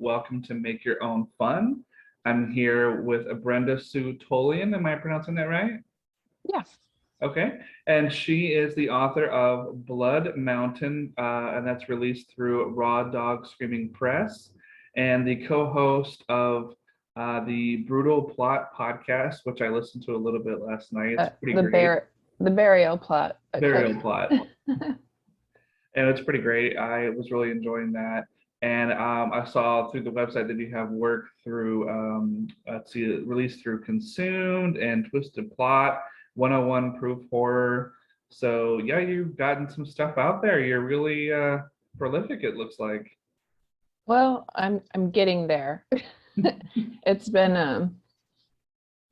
welcome to Make Your Own Fun. I'm here with Brenda Tolian. Am I pronouncing that right? Yes. Okay. And she is the author of Blood Mountain, and that's released through Raw Dog Screaming Press, and the co-host of the Brutal Plot podcast, which I listened to a little bit last night. It's pretty great. The burial plot. Burial plot. And it's pretty great. I was really enjoying that. And I saw through the website that you have work through, released through Consumed and Twisted Plot, 101 Proof Horror. So yeah, you've gotten some stuff out there. You're really prolific, it looks like. Well, I'm getting there. It's been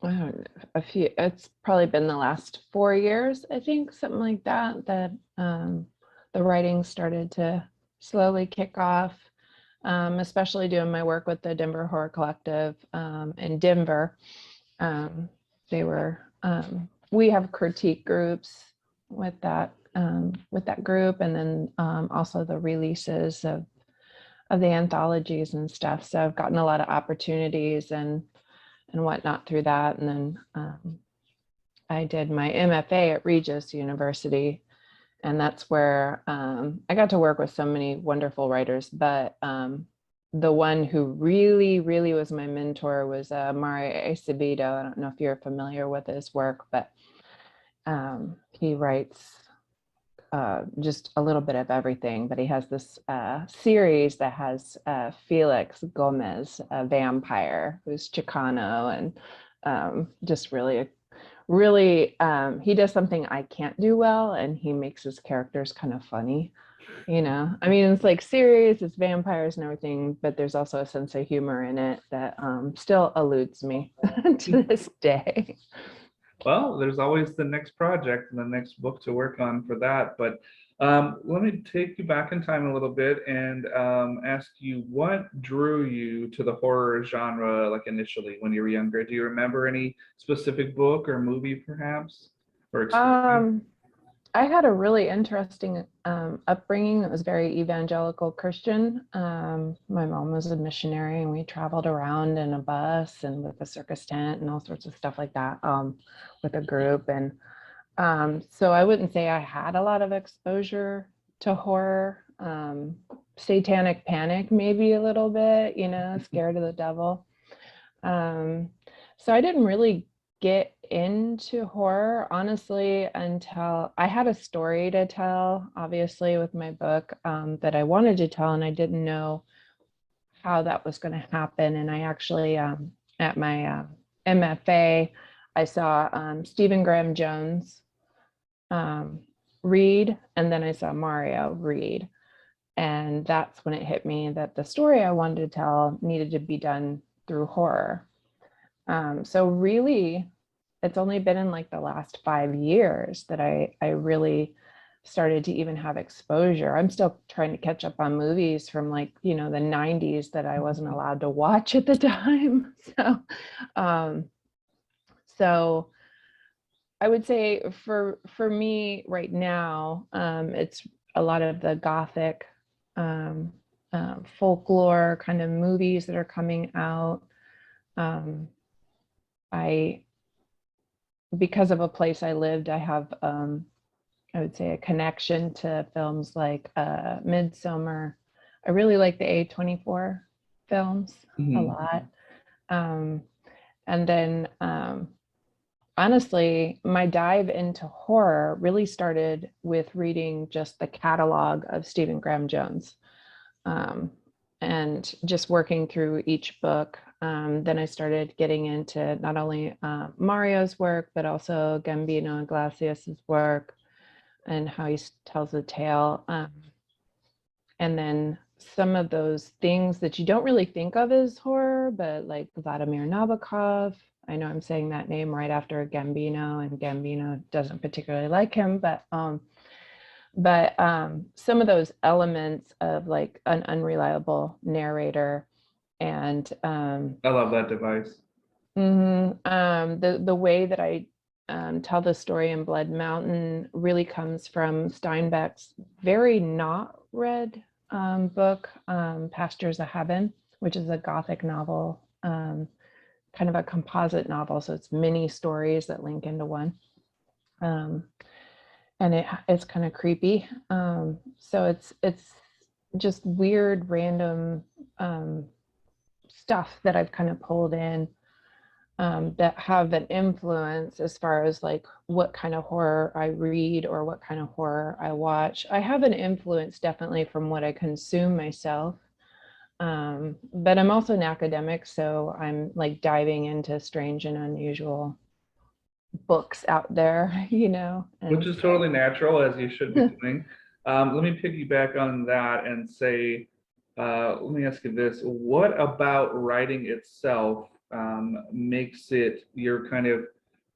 it's probably been the last 4 years, I think, something like that, the writing started to slowly kick off, especially doing my work with the Denver Horror Collective in Denver. We have critique groups with that group, and then also the releases of the anthologies and stuff. So I've gotten a lot of opportunities and whatnot through that. And then I did my MFA at Regis University, and that's where I got to work with so many wonderful writers. But the one who really, really was my mentor was Mario Acevedo. I don't know if you're familiar with his work, but he writes just a little bit of everything. But he has this series that has Felix Gomez, a vampire who's Chicano, and just really he does something I can't do well, and he makes his characters kind of funny. I mean, it's like serious, it's vampires and everything, but there's also a sense of humor in it that still eludes me to this day. Well, there's always the next project and the next book to work on for that. But let me take you back in time a little bit and ask you, what drew you to the horror genre, like initially when you were younger? Do you remember any specific book or movie, perhaps, or experience? I had a really interesting upbringing. It was very evangelical Christian. My mom was a missionary, and we traveled around in a bus and with a circus tent and all sorts of stuff like that with a group. And so I wouldn't say I had a lot of exposure to horror. Satanic panic, maybe a little bit, scared of the devil. So I didn't really get into horror, honestly, until I had a story to tell, obviously, with my book that I wanted to tell, and I didn't know how that was going to happen. And I actually, at my MFA, I saw Stephen Graham Jones read, and then I saw Mario read. And that's when it hit me that the story I wanted to tell needed to be done through horror. So really, it's only been in like the last 5 years that I really started to even have exposure. I'm still trying to catch up on movies from the 90s that I wasn't allowed to watch at the time. So I would say for me right now, it's a lot of the Gothic folklore kind of movies that are coming out. Because of a place I lived, I have, I would say, a connection to films like Midsommar. I really like the A24 films a lot. And then, honestly, my dive into horror really started with reading just the catalog of Stephen Graham Jones, and just working through each book. Then I started getting into not only Mario's work, but also Gambino Iglesias's work and how he tells the tale. And then some of those things that you don't really think of as horror, but like Vladimir Nabokov. I know I'm saying that name right after Gambino, and Gambino doesn't particularly like him, but some of those elements of like an unreliable narrator, and I love that device. The way that I tell the story in Blood Mountain really comes from Steinbeck's very not read book, Pastures of Heaven. which is a Gothic novel, kind of a composite novel. So it's mini stories that link into one. And it's kind of creepy. So it's just weird, random stuff that I've kind of pulled in that have an influence as far as like what kind of horror I read or what kind of horror I watch. I have an influence definitely from what I consume myself. But I'm also an academic, so I'm like diving into strange and unusual books out there, Which and is totally natural, as you should be doing. Let me piggyback on that and say, let me ask you this: what about writing itself makes it your kind of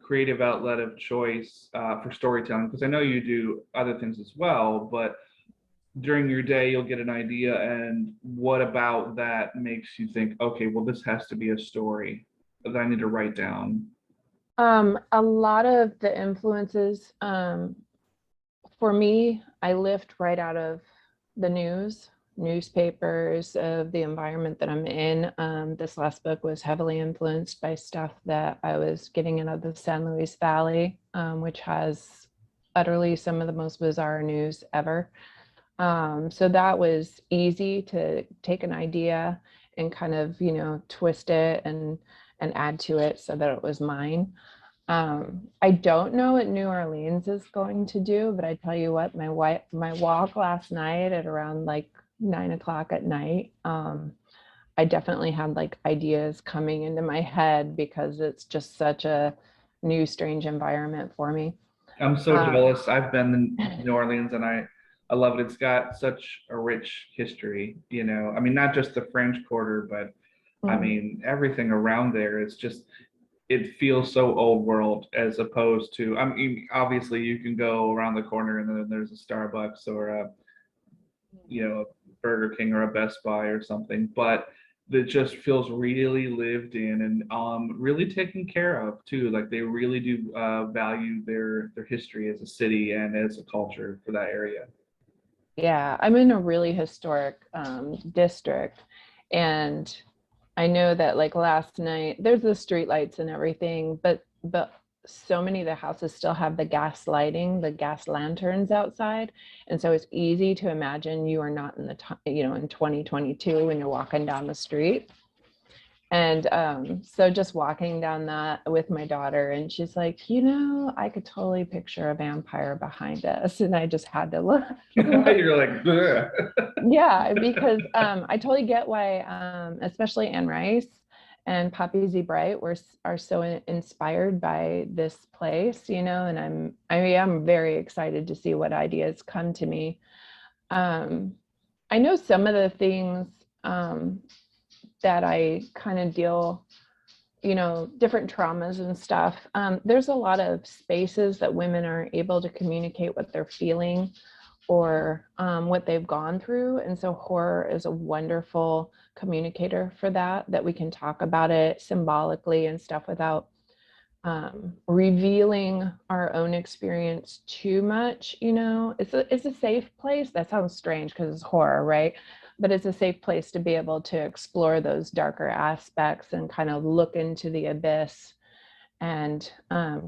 creative outlet of choice for storytelling? Because I know you do other things as well, but during your day you'll get an idea, and what about that makes you think, okay, well, this has to be a story that I need to write down? a lot of the influences, for me, I lift right out of the newspapers of the environment that I'm in. This last book was heavily influenced by stuff that I was getting out of the San Luis Valley, which has utterly some of the most bizarre news ever. So that was easy to take an idea and kind of, twist it and add to it so that it was mine. I don't know what New Orleans is going to do, but I tell you what, my walk last night at around like 9 o'clock at night, I definitely had like ideas coming into my head because it's just such a new, strange environment for me. I'm so Um, jealous. I've been in New Orleans and I love it. It's got such a rich history, I mean, not just the French Quarter, but I mhm. mean, everything around there. It's just, it feels so old world as opposed to, I mean, obviously you can go around the corner and then there's a Starbucks or a Burger King or a Best Buy or something, but that just feels really lived in and really taken care of too. Like they really do value their history as a city and as a culture for that area. Yeah, I'm in a really historic district, and I know that like last night there's the street lights and everything, but so many of the houses still have the gas lighting, the gas lanterns outside, and so it's easy to imagine you are not in in 2022 when you're walking down the street. And so just walking down that with my daughter, and she's like, I could totally picture a vampire behind us, and I just had to look. You're like, "Ugh." Yeah, because I totally get why, especially Anne Rice and Poppy Z. Bright are so inspired by this place, and I am very excited to see what ideas come to me. Um, I know some of the things that I kind of deal, different traumas and stuff. There's a lot of spaces that women are able to communicate what they're feeling or what they've gone through. And so horror is a wonderful communicator for that we can talk about it symbolically and stuff without revealing our own experience too much. It's a safe place. That sounds strange because it's horror, right? But it's a safe place to be able to explore those darker aspects and kind of look into the abyss and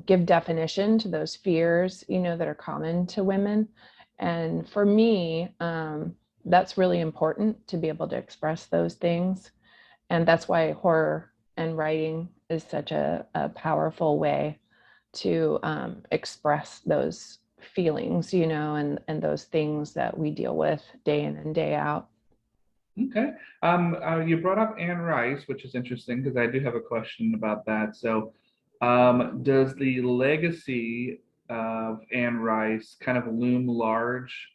give definition to those fears, that are common to women. And for me, that's really important to be able to express those things. And that's why horror and writing is such a powerful way to express those feelings, and those things that we deal with day in and day out. Okay. You brought up Anne Rice, which is interesting because I do have a question about that. So, does the legacy of Anne Rice kind of loom large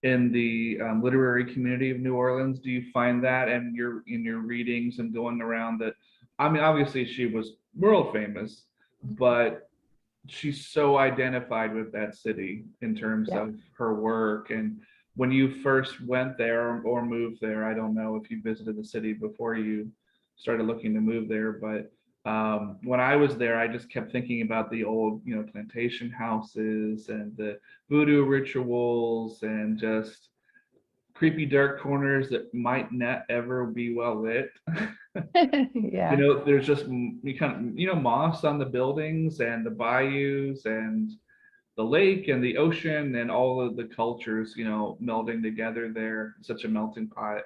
in the literary community of New Orleans? Do you find that and in your readings and going around that? I mean, obviously she was world famous, but she's so identified with that city in terms Yeah. of her work. And when you first went there or moved there, I don't know if you visited the city before you started looking to move there, but when I was there, I just kept thinking about the old, plantation houses and the voodoo rituals and just creepy dark corners that might not ever be well lit. Yeah. There's just you kind of moss on the buildings and the bayous and the lake and the ocean and all of the cultures melding together there. Such a melting pot.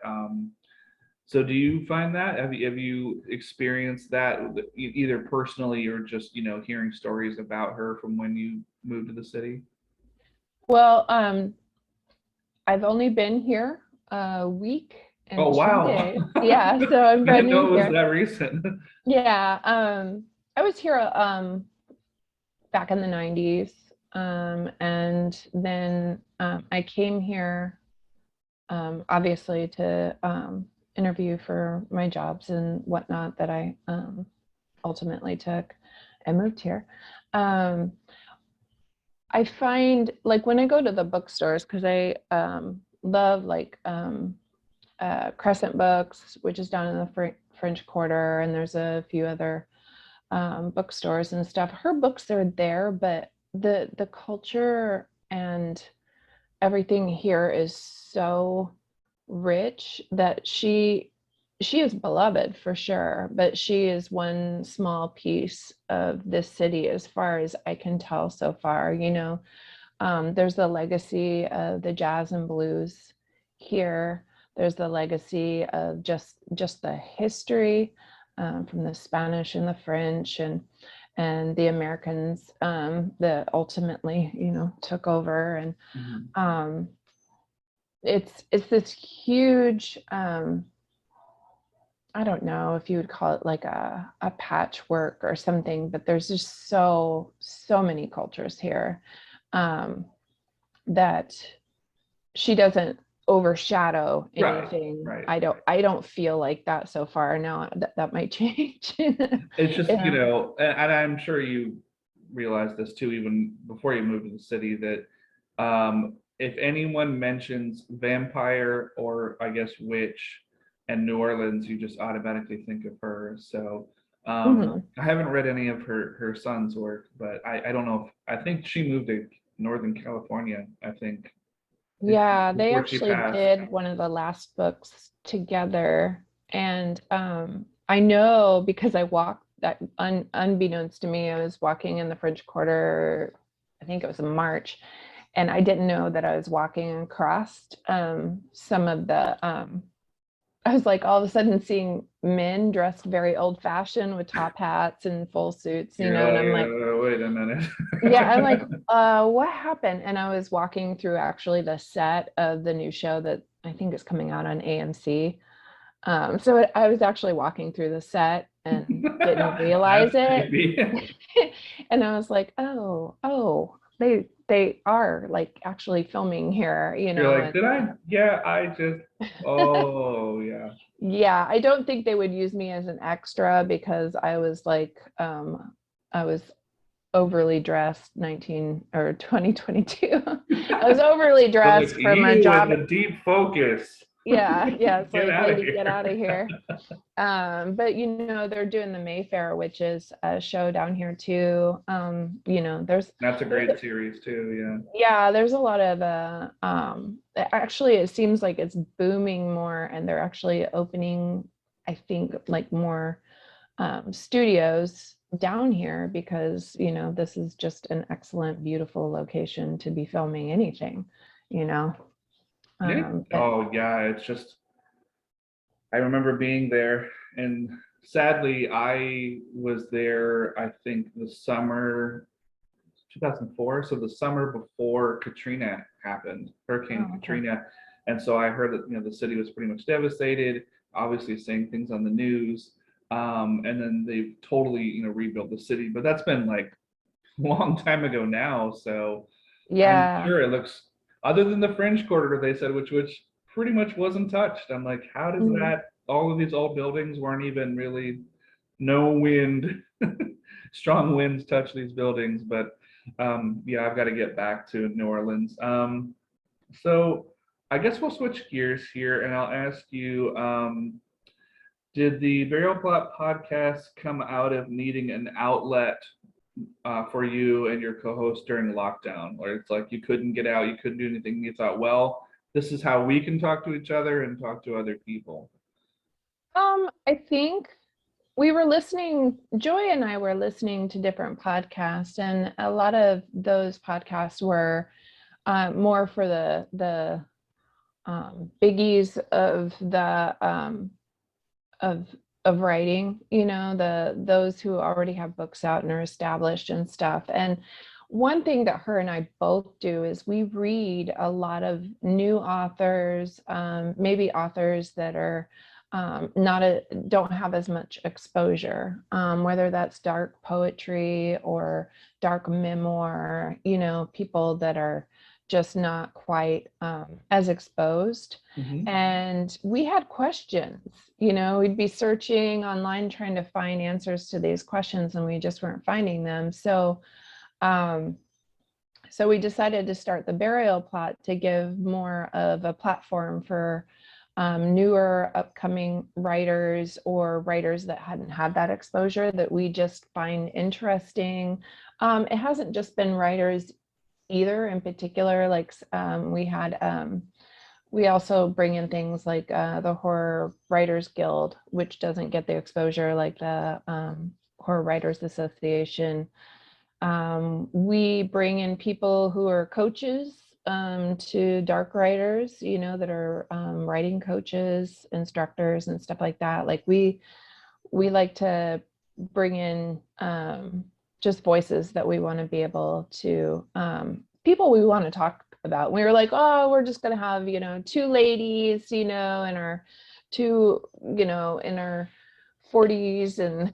So do you find that? Have you experienced that either personally or just hearing stories about her from when you moved to the city? Well, I've only been here a week Oh and two wow. days. Yeah, so I'm I didn't brand know new it was here. that recent. Yeah, I was here back in the 90s. And then I came here obviously to interview for my jobs and whatnot that I ultimately took and moved here. Um, I find like when I go to the bookstores, because I love like Crescent Books, which is down in the French Quarter, and there's a few other bookstores and stuff. Her books are there, but the culture and everything here is so rich that she is beloved for sure, but she is one small piece of this city as far as I can tell so far. There's the legacy of the jazz and blues here. There's the legacy of just the history from the Spanish and the French and the Americans that ultimately took over. And it's this huge I don't know if you would call it like a patchwork or something, but there's just so many cultures here that she doesn't overshadow Right, anything. right. I don't feel like that so far. Now that might change. It's just, Yeah. and I'm sure you realize this too, even before you moved to the city, that if anyone mentions vampire or I guess witch and New Orleans, you just automatically think of her. So Mhm. I haven't read any of her son's work, but I don't know if I think she moved to Northern California, I think, Yeah, they before she actually passed. did one of the last books together. And I know because I walked that unbeknownst to me, I was walking in the French Quarter, I think it was in March, and I didn't know that I was walking across some of the I was like all of a sudden seeing men dressed very old fashioned with top hats and full suits, You're and like, I'm like, wait a minute. yeah, I'm like, what happened? And I was walking through actually the set of the new show that I think is coming out on AMC. I was actually walking through the set and didn't realize That's it. creepy. And I was like, oh, they are like actually filming here, You're like, and did I? Yeah, I just. Oh, yeah. yeah, I don't think they would use me as an extra because I was overly dressed 19 or 2022. I was overly They're like, dressed for my you and job. the deep focus. Yeah, it's Get like, out of lady, get out here. of here. But they're doing the Mayfair, which is a show down here too. That's a There's great series too. yeah, there's a lot of actually it seems like it's booming more, and they're actually opening, I think, like more studios down here because this is just an excellent, beautiful location to be filming anything, you know. Yeah. But Oh, yeah. It's just, I remember being there, and sadly, I was there, I think, the summer 2004, so the summer before Katrina happened, Hurricane oh, okay. Katrina. And so I heard that the city was pretty much devastated, obviously seeing things on the news. And then they totally rebuilt the city, but that's been like a long time ago now. So I'm Yeah. sure it looks, other than the French Quarter, they said, which pretty much wasn't touched. I'm like, how does Mhm. that? All of these old buildings weren't even really, no wind, strong winds touch these buildings. But yeah, I've got to get back to New Orleans. So I guess we'll switch gears here, and I'll ask you. Did the Burial Plot podcast come out of needing an outlet for you and your co-host during lockdown, where it's like you couldn't get out, you couldn't do anything? You thought, well, this is how we can talk to each other and talk to other people? I think we were listening, Joy and I were listening to different podcasts, and a lot of those podcasts were more for the biggies of the of of writing, you know, those who already have books out and are established and stuff. And one thing that her and I both do is we read a lot of new authors, maybe authors that are not don't have as much exposure, whether that's dark poetry or dark memoir, you know, people that are just not quite as exposed. Mhm. And we had questions, you know, we'd be searching online trying to find answers to these questions, and we just weren't finding them. Um, so we decided to start the burial plot to give more of a platform for newer upcoming writers or writers that hadn't had that exposure that we just find interesting. It hasn't just been writers either in particular, like we also bring in things like the Horror Writers Guild, which doesn't get the exposure like the Horror Writers Association. We bring in people who are coaches to dark writers, you know, that are writing coaches, instructors, and stuff like that. Like we like to bring in just voices that we want to be able to people we want to talk about. We were like, oh, we're just going to have, you know, two ladies, you know, in our in our 40s and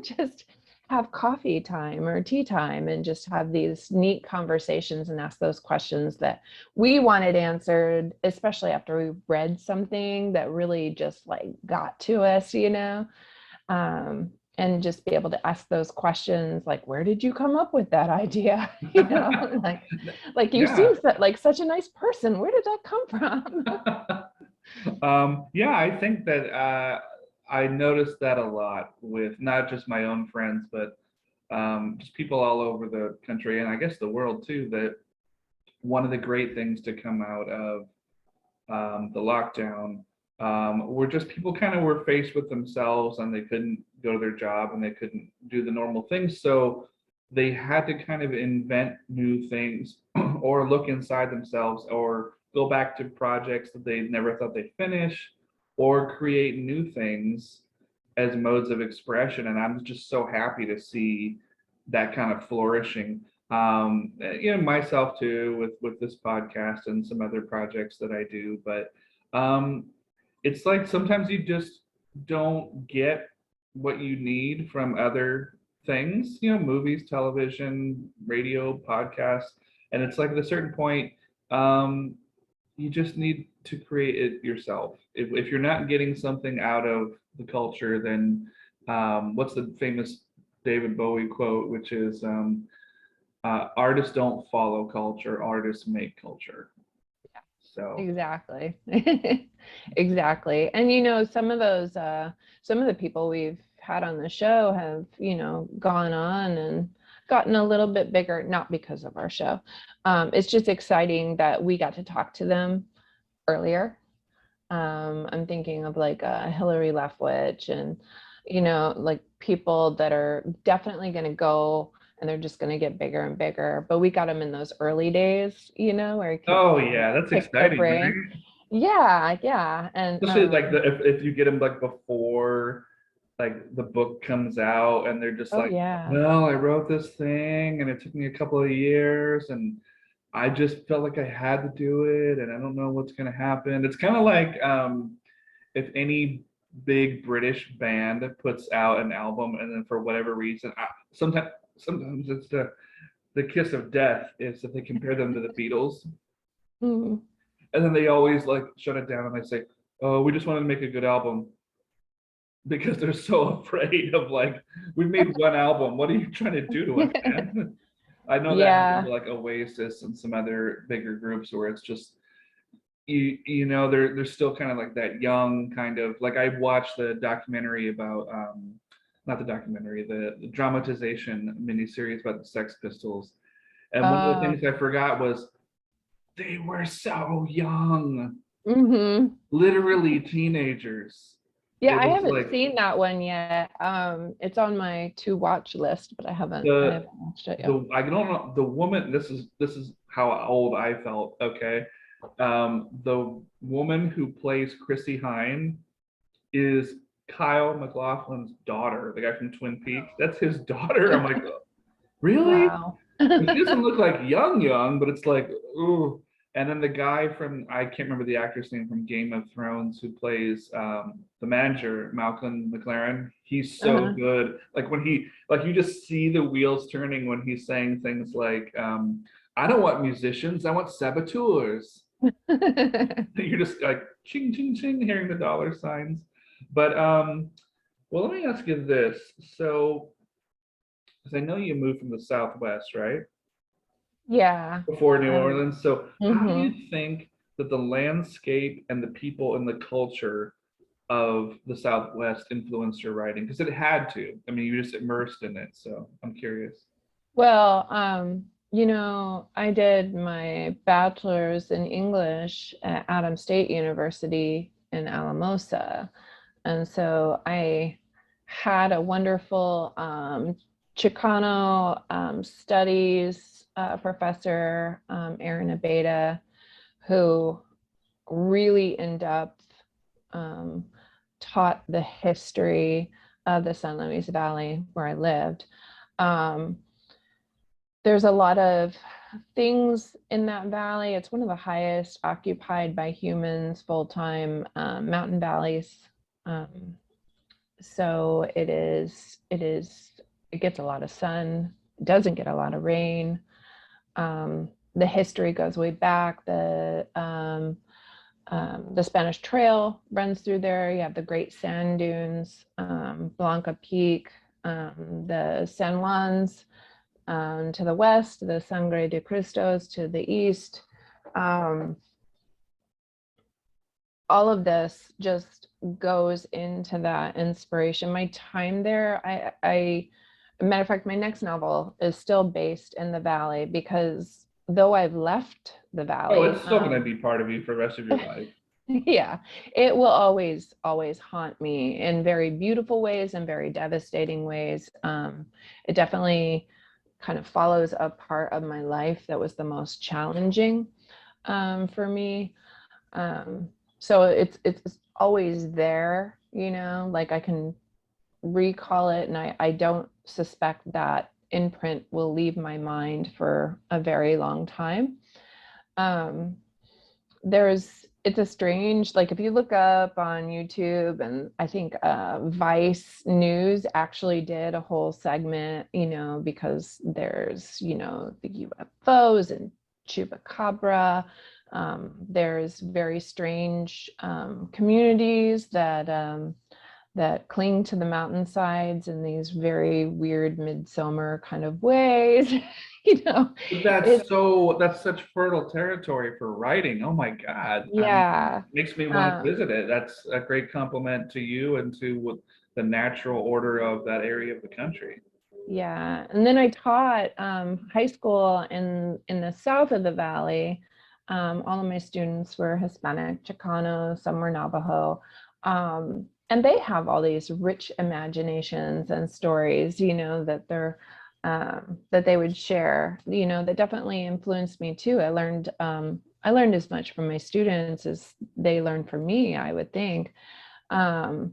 just have coffee time or tea time and just have these neat conversations and ask those questions that we wanted answered, especially after we read something that really just like got to us, you know. And just be able to ask those questions like, where did you come up with that idea? You know, like you Yeah. seem like such a nice person. Where did that come from? Yeah, I think that I noticed that a lot with not just my own friends, but just people all over the country and I guess the world too, that one of the great things to come out of the lockdown were just people kind of were faced with themselves and they couldn't go to their job and they couldn't do the normal things. So they had to kind of invent new things or look inside themselves or go back to projects that they never thought they'd finish or create new things as modes of expression. And I'm just so happy to see that kind of flourishing. You know, myself too, with this podcast and some other projects that I do. But it's like sometimes you just don't get what you need from other things, you know, movies, television, radio, podcasts. And it's like at a certain point, you just need to create it yourself. If you're not getting something out of the culture, then what's the famous David Bowie quote, which is artists don't follow culture, artists make culture. So, Exactly. Exactly. And you know, some of the people we've had on the show have, you know, gone on and gotten a little bit bigger, not because of our show. It's just exciting that we got to talk to them earlier. I'm thinking of like Hillary Leftwich and, you know, like people that are definitely going to go and they're just going to get bigger and bigger. But we got them in those early days, you know, where you could oh yeah, that's pick their exciting, brain. right? Yeah, yeah. And Especially like if you get them like before like the book comes out and they're just oh like, yeah. well, I wrote this thing and it took me a couple of years and I just felt like I had to do it and I don't know what's going to happen. It's kind of like if any big British band puts out an album and then for whatever reason, sometimes it's the kiss of death is that they compare them to the Beatles Mm. and then they always like shut it down and they say, oh, we just wanted to make a good album because they're so afraid of like, we made one album. What are you trying to do to us, man? I know that happened Yeah. to like Oasis and some other bigger groups where it's just you know they're still kind of like that young kind of like I watched the documentary about not the documentary the dramatization miniseries about the Sex Pistols and one of the Oh, things I forgot was They were so young, Hmm. literally teenagers. Yeah, It I was haven't like seen that one yet. It's on my to watch list, but I the haven't watched it yet. the I don't know the woman. This is how old I felt. Okay, the woman who plays Chrissy Hine is Kyle MacLachlan's daughter, the guy from Twin Peaks. That's his daughter. I'm like, really? Wow. She doesn't look like young, but it's like, ooh. And then the guy from, I can't remember the actor's name from Game of Thrones who plays the manager, Malcolm McLaren. He's so Uh-huh. good. Like when like you just see the wheels turning when he's saying things like, I don't want musicians, I want saboteurs. You're just like ching, ching, ching, hearing the dollar signs. But, well, let me ask you this. So, because I know you moved from the Southwest, right? Yeah. Before New Orleans. So, how do Mhm. you think that the landscape and the people and the culture of the Southwest influenced your writing? Because it had to. I mean, you just immersed in it. So, I'm curious. Well, I did my bachelor's in English at Adams State University in Alamosa. And so I had a wonderful Chicano studies professor, Aaron Abeda, who really in depth um, taught the history of the San Luis Valley where I lived. Um, there's a lot of things in that valley. It's one of the highest occupied by humans full-time mountain valleys. Um, so it gets a lot of sun, it doesn't get a lot of rain. The history goes way back. The Spanish Trail runs through there. You have the Great Sand Dunes, Blanca Peak, the San Juans to the west, the Sangre de Cristos to the east. Um, all of this just goes into that inspiration. My time there, matter of fact, my next novel is still based in the valley because though I've left the Oh, valley, it's still going to be part of you for the rest of your life. yeah, it will always haunt me in very beautiful ways and very devastating ways. It definitely kind of follows a part of my life that was the most challenging for me. Um, so it's always there, like I can recall it, and I don't suspect that imprint will leave my mind for a very long time. Um, it's a strange, like if you look up on YouTube, and I think Vice News actually did a whole segment, because there's, the UFOs and Chupacabra. There's very strange communities that cling to the mountainsides in these very weird midsummer kind of ways. you know, But it's that's such fertile territory for writing. Oh my God. I mean, yeah. makes me want to Um, visit it. That's a great compliment to you and to the natural order of that area of the country. Yeah, and then I taught high school in the south of the valley. All of my students were Hispanic, Chicano, some were Navajo, and they have all these rich imaginations and stories, that they would share. That definitely influenced me too. I learned as much from my students as they learned from me, I would think. Um,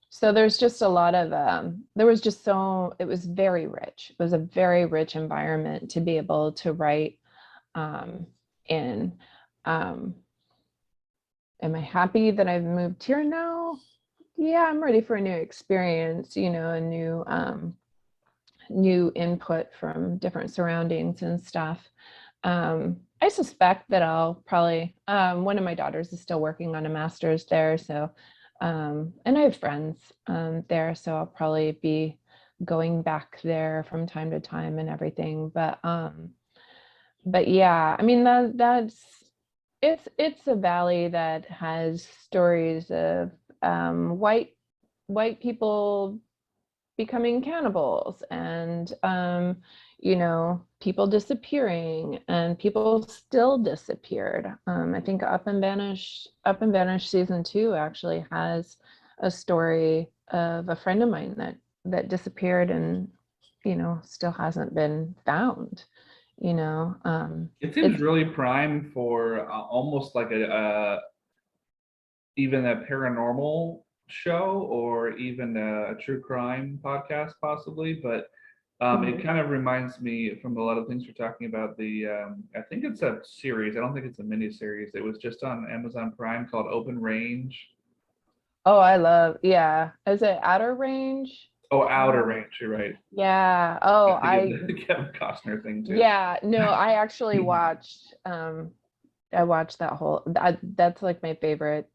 so there's just a lot of there was just so it was very rich. It was a very rich environment to be able to write in. Um, am I happy that I've moved here now? Yeah, I'm ready for a new experience, a new input from different surroundings and stuff. I suspect that I'll probably, one of my daughters is still working on a master's there. So, and I have friends there. So I'll probably be going back there from time to time and everything. But yeah, I mean, it's a valley that has stories of white people becoming cannibals, and you know, people disappearing, and people still disappeared. I think Up and Vanished season 2 actually has a story of a friend of mine that disappeared and, you know, still hasn't been found. You know, It seems it's really prime for almost like a even a paranormal show or even a true crime podcast, possibly. But it Mhm. kind of reminds me from a lot of things you're talking about. I think it's a series. I don't think it's a mini series. It was just on Amazon Prime called Open Range. Oh, I love, yeah. Is it Outer Range? Oh, Outer Um, Range. You're right. yeah. Oh, I'm thinking the Kevin Costner thing too. yeah. No, I actually watched, I watched that's like my favorite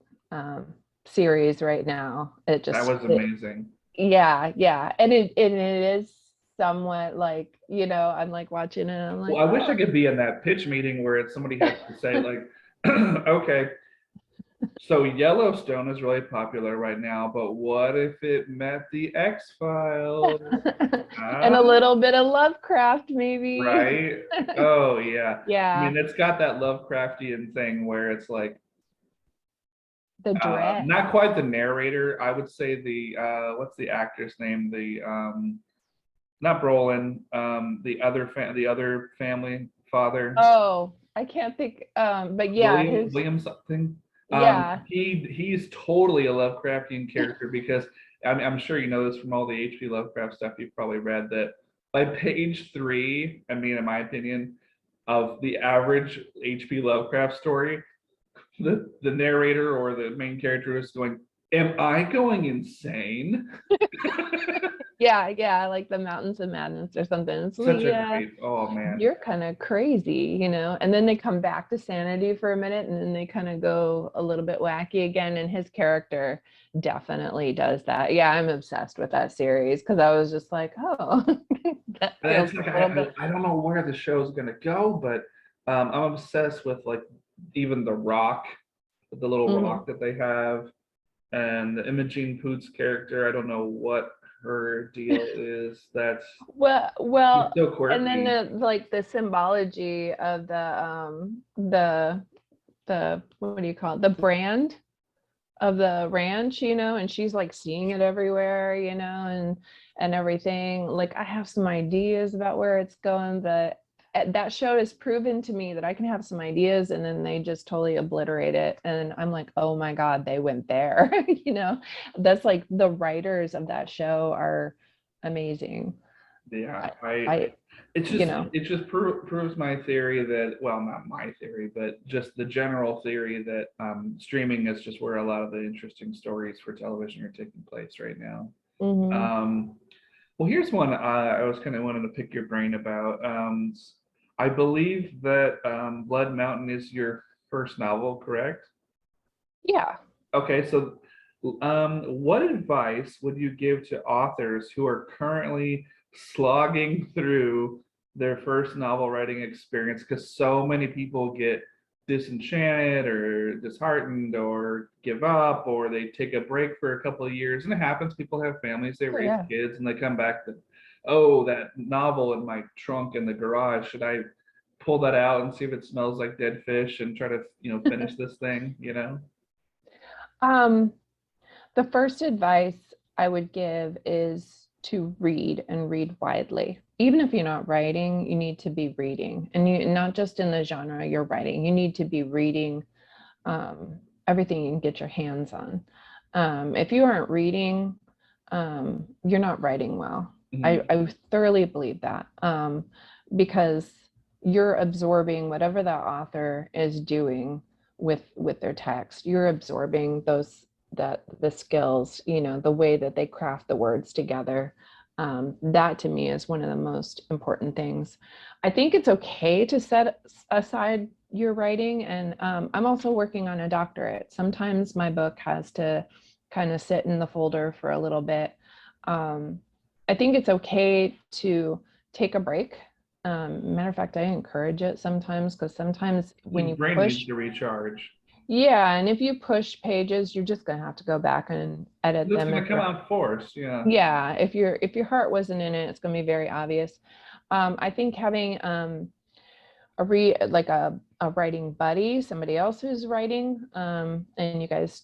series right now. That was amazing. Yeah, yeah. And it is somewhat like, you know, I'm like watching it and I'm like, Well, I wish I oh. could be in that pitch meeting where it's somebody has to say like, okay, so Yellowstone is really popular right now, but what if it met the X-Files? And a Ah, little bit of Lovecraft maybe. right? Oh yeah. I Yeah, mean, it's got that Lovecraftian thing where it's like the dread. not quite the narrator. I would say the what's the actor's name? The not Brolin, the other family father. Oh, I can't think, but yeah, his, William something. yeah. He's totally a Lovecraftian character because I'm sure you know this from all the H.P. Lovecraft stuff you've probably read that by page 3, I mean, in my opinion, of the average H.P. Lovecraft story, the narrator or the main character is going, "Am I going insane?" Yeah, yeah, like the Mountains of Madness or something. It's like, Such a yeah, great, oh man. you're kind of crazy, you know? And then they come back to sanity for a minute and then they kind of go a little bit wacky again. And his character definitely does that. Yeah, I'm obsessed with that series because I was just like, oh, that And feels it's like a little bit. I don't know where the show's gonna go, but I'm obsessed with like even the Rock, the little Mhm. rock that they have, and the Imogene Poots character. I don't know what her deal is. That's Well, she's so and then quirky. the like the symbology of the what do you call it? The brand of the ranch, you know, and she's like seeing it everywhere, you know, and everything. Like I have some ideas about where it's going, but that show has proven to me that I can have some ideas and then they just totally obliterate it. And I'm like, oh my God, they went there. You know, that's like the writers of that show are amazing. Yeah, I, I you know, it just proves my theory that, well, not my theory, but just the general theory that streaming is just where a lot of the interesting stories for television are taking place right now. mhm. Um, well, here's one I was kind of wanting to pick your brain about. I believe that Blood Mountain is your first novel, correct? Yeah. Okay, so what advice would you give to authors who are currently slogging through their first novel writing experience? Because so many people get disenchanted or disheartened or give up or they take a break for a couple of years. And it happens. People have families, they Oh raise yeah. kids, and they come back to, oh, that novel in my trunk in the garage. Should I pull that out and see if it smells like dead fish and try to, finish this thing, Um, the first advice I would give is to read and read widely. Even if you're not writing, you need to be reading, and you not just in the genre you're writing. You need to be reading everything you can get your hands on. If you aren't reading, you're not writing well. Mhm. I thoroughly believe that because you're absorbing whatever that author is doing with their text. You're absorbing those that the skills, you know, the way that they craft the words together. That to me is one of the most important things. I think it's okay to set aside your writing, and I'm also working on a doctorate. Sometimes my book has to kind of sit in the folder for a little bit. um, I think it's okay to take a break. Matter of fact, I encourage it sometimes because sometimes when Your you brain needs push, to recharge. Yeah, and if you push pages, you're just gonna have to go back and edit It's them going if to come you're, out forced. Yeah. yeah, if your heart wasn't in it, it's gonna be very obvious. I think having a writing buddy, somebody else who's writing, and you guys,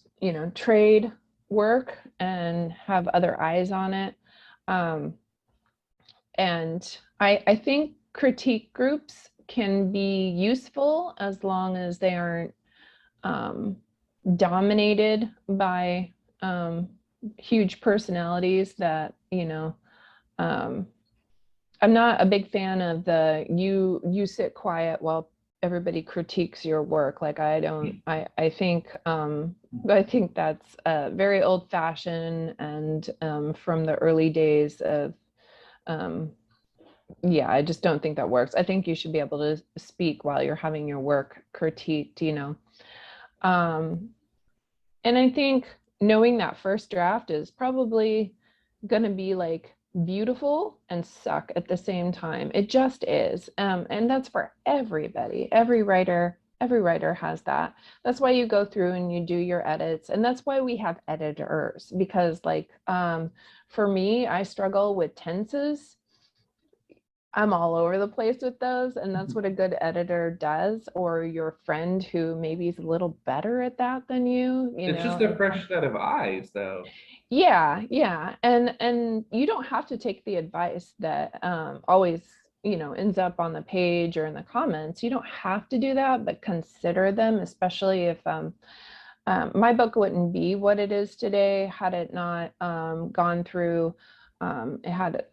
trade work and have other eyes on it. Um, and I think critique groups can be useful as long as they aren't um, dominated by huge personalities that, um, I'm not a big fan of the you sit quiet while everybody critiques your work. Like I don't, I think that's very old fashioned and from the early days of um, yeah, I just don't think that works. I think you should be able to speak while you're having your work critiqued. Um, and I think knowing that first draft is probably going to be like beautiful and suck at the same time. It just is. And that's for everybody. Every writer has that. That's why you go through and you do your edits. And that's why we have editors, because like for me, I struggle with tenses. I'm all over the place with those, and that's what a good editor does, or your friend who maybe is a little better at that than you It's know. just a fresh set of eyes, though. Yeah, yeah. And you don't have to take the advice that always, ends up on the page or in the comments. You don't have to do that, but consider them, especially if my book wouldn't be what it is today had it not gone through. It had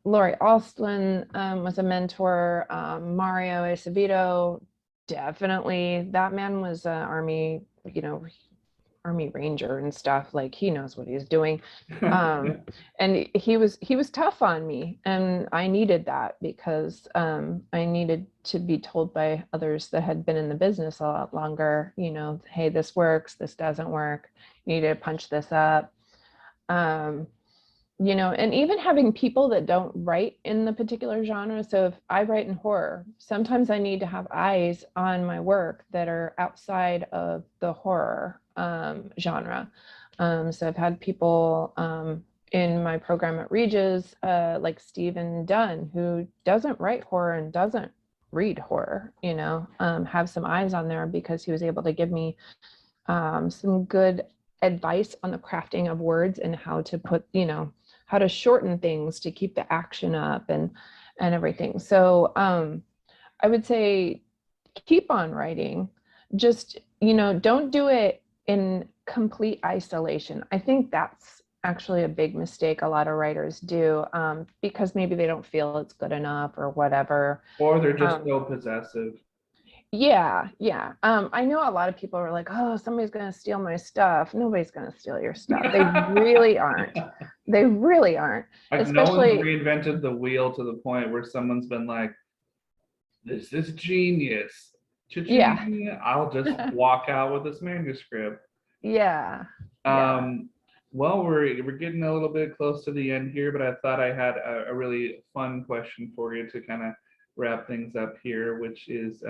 Lori Alston was a mentor. Mario Acevedo, definitely. That man was an army, army ranger and stuff. Like he knows what he's doing. And he was tough on me, and I needed that because I needed to be told by others that had been in the business a lot longer, hey, this works, this doesn't work, you need to punch this up. um, and even having people that don't write in the particular genre. So if I write in horror, sometimes I need to have eyes on my work that are outside of the horror genre. So I've had people in my program at Regis, like Stephen Dunn, who doesn't write horror and doesn't read horror, have some eyes on there because he was able to give me some good advice on the crafting of words and how to put, how to shorten things to keep the action up and everything. So I would say keep on writing. Just, don't do it in complete isolation. I think that's actually a big mistake a lot of writers do, because maybe they don't feel it's good enough or whatever. Or they're just Um, so possessive. yeah, yeah. I know a lot of people are like, oh, somebody's going to steal my stuff. Nobody's going to steal your stuff. They really aren't. They really aren't. Like no one's Especially, reinvented the wheel to the point where someone's been like, this is genius. yeah, Cha-ching, I'll just walk out with this manuscript. yeah, yeah. Um, well, we're getting a little bit close to the end here, but I thought I had a really fun question for you to kind of wrap things up here, which is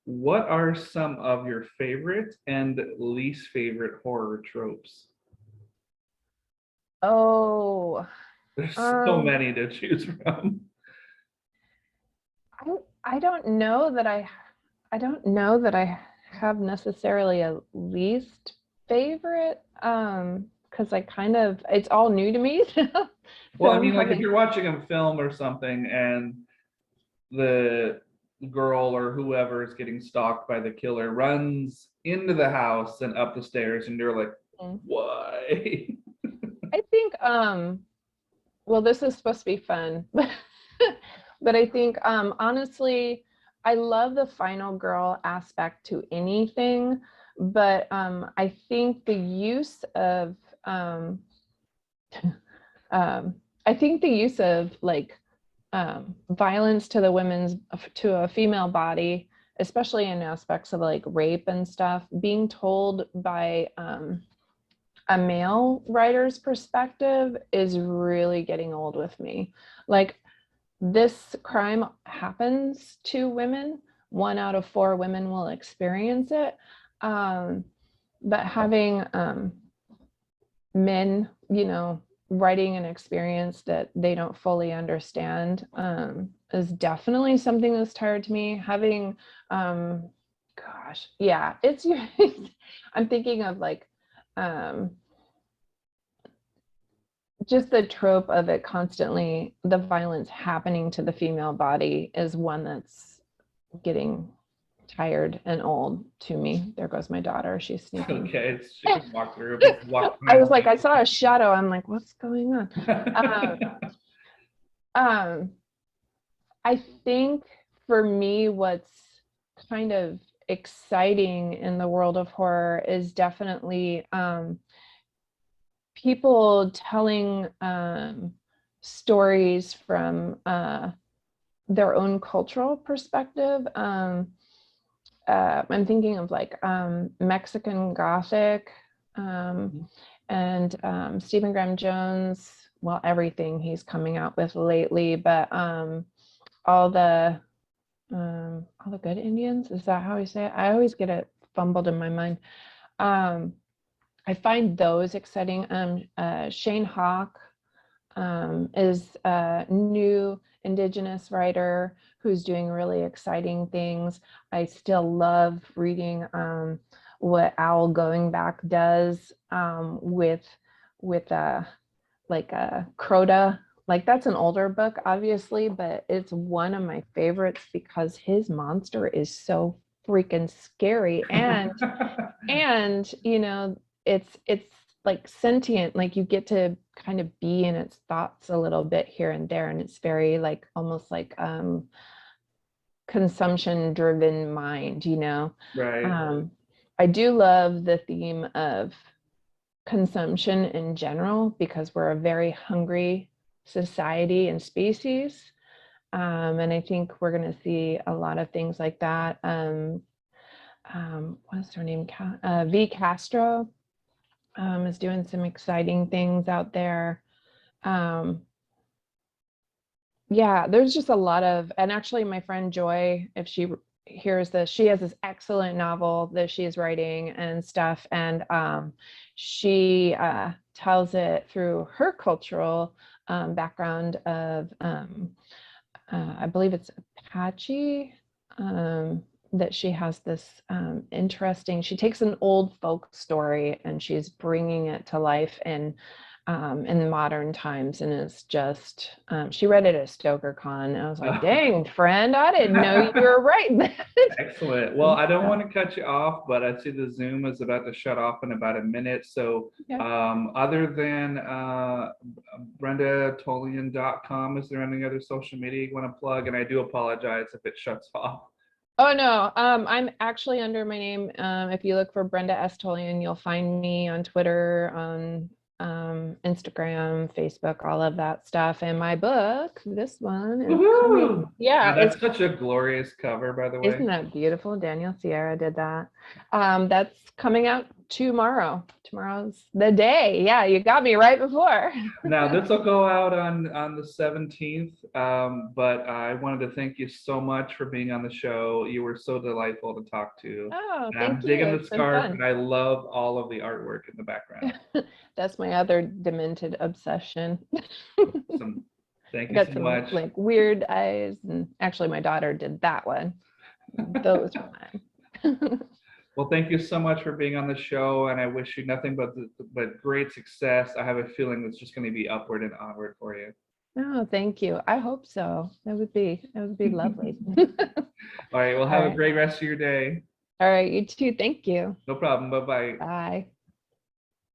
what are some of your favorite and least favorite horror tropes? Oh, There's so um, many to choose from. I don't know that I don't know that I have necessarily a least favorite, because I kind of, it's all new to me. So Well, I I'm mean, like if having, you're watching a film or something and the girl or whoever is getting stalked by the killer runs into the house and up the stairs, and you're like, why? I think, well, this is supposed to be fun, but I think, honestly, I love the final girl aspect to anything, but I think the use of, um, I think the use of like violence to to a female body, especially in aspects of like rape and stuff, being told by a male writer's perspective is really getting old with me. Like, this crime happens to women. 1 out of 4 women will experience it. But having men, writing an experience that they don't fully understand is definitely something that's tired to me. Having, gosh, yeah, it's, I'm thinking of like, just the trope of it constantly, the violence happening to the female body is one that's getting tired and old to me. There goes my daughter. She's sneaking. Okay, she can walk through. If you walk I was like, I saw a shadow. I'm like, what's going on? I think for me, what's kind of exciting in the world of horror is definitely people telling stories from their own cultural perspective. I'm thinking of like Mexican Gothic and Stephen Graham Jones. Well, everything he's coming out with lately, but all the good Indians. Is that how we say it? I always get it fumbled in my mind. I find those exciting. Shane Hawk is a new Indigenous writer who's doing really exciting things. I still love reading what Owl Going Back does with like a Crota. Like that's an older book, obviously, but it's one of my favorites because his monster is so freaking scary and it's like sentient, like you get to kind of be in its thoughts a little bit here and there, and it's very like almost like consumption driven mind. right. I do love the theme of consumption in general because we're a very hungry society and species, and I think we're going to see a lot of things like that. What's her name? V. Castro is doing some exciting things out there. Yeah, there's just a lot of, and actually my friend Joy, if she hears this, she has this excellent novel that she's writing and stuff. And she tells it through her cultural background of, I believe it's Apache, that she has this interesting, she takes an old folk story and she's bringing it to life in modern times. And it's just, she read it at StokerCon. I was like, dang, friend, I didn't know you were writing that. Excellent. Well, I don't want to cut you off, but I see the Zoom is about to shut off in about a minute. So other than Tolian.com, is there any other social media you want to plug? And I do apologize if it shuts off. Oh no, I'm actually under my name. If you look for Brenda S. Tolian, you'll find me on Twitter, on Instagram, Facebook, all of that stuff. And my book, this one is coming. Yeah, that's such a glorious cover, by the way. Isn't that beautiful? Daniel Sierra did that. That's coming out tomorrow. Tomorrow's the day. Yeah, you got me right before. Now this will go out on the 17th, but I wanted to thank you so much for being on the show. You were so delightful to talk to. Oh, and thank I'm digging you. the scarf, and I love all of the artwork in the background. That's my other demented obsession. Awesome. Thank you so much. Like weird eyes, and actually my daughter did that one. Those were mine. Well, thank you so much for being on the show, and I wish you nothing but great success. I have a feeling it's just going to be upward and onward for you. Oh, thank you. I hope so. That would be lovely. All right. Well, have a great rest of your day. All right. You too. Thank you. No problem. Bye-bye. Bye.